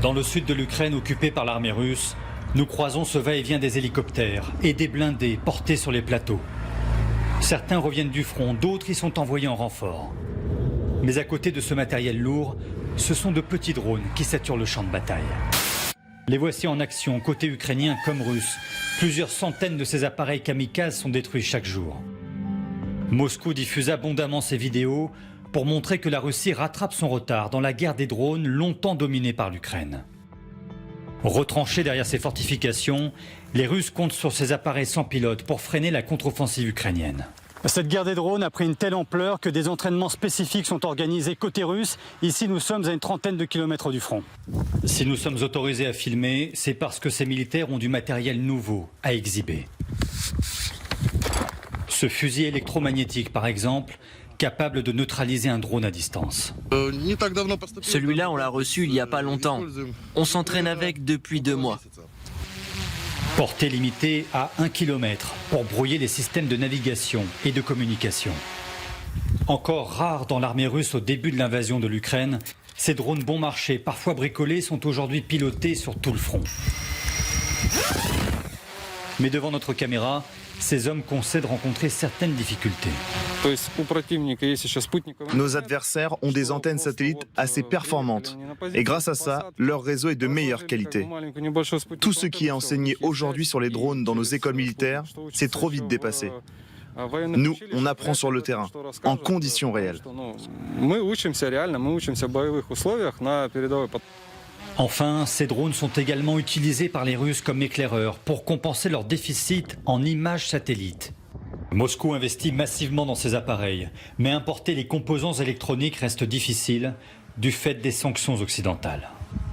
Dans le sud de l'Ukraine occupé par l'armée russe, nous croisons ce va-et-vient des hélicoptères et des blindés portés sur les plateaux. Certains reviennent du front, d'autres y sont envoyés en renfort. Mais à côté de ce matériel lourd, ce sont de petits drones qui saturent le champ de bataille. Les voici en action, côté ukrainien comme russe. Plusieurs centaines de ces appareils kamikazes sont détruits chaque jour. Moscou diffuse abondamment ces vidéos pour montrer que la Russie rattrape son retard dans la guerre des drones longtemps dominée par l'Ukraine. Retranchés derrière ces fortifications, les Russes comptent sur ces appareils sans pilote pour freiner la contre-offensive ukrainienne. Cette guerre des drones a pris une telle ampleur que des entraînements spécifiques sont organisés côté russe. Ici, nous sommes à une trentaine de kilomètres du front. Si nous sommes autorisés à filmer, c'est parce que ces militaires ont du matériel nouveau à exhiber. Ce fusil électromagnétique, par exemple, capable de neutraliser un drone à distance. Celui-là, on l'a reçu il n'y a pas longtemps. On s'entraîne avec depuis 2 mois. Portée limitée à 1 km pour brouiller les systèmes de navigation et de communication. Encore rares dans l'armée russe au début de l'invasion de l'Ukraine, ces drones bon marché, parfois bricolés, sont aujourd'hui pilotés sur tout le front. Mais devant notre caméra, ces hommes concèdent rencontrer certaines difficultés. Nos adversaires ont des antennes satellites assez performantes. Et grâce à ça, leur réseau est de meilleure qualité. Tout ce qui est enseigné aujourd'hui sur les drones dans nos écoles militaires, c'est trop vite dépassé. Nous, on apprend sur le terrain, en conditions réelles. Enfin, ces drones sont également utilisés par les Russes comme éclaireurs pour compenser leur déficit en images satellites. Moscou investit massivement dans ces appareils, mais importer les composants électroniques reste difficile du fait des sanctions occidentales.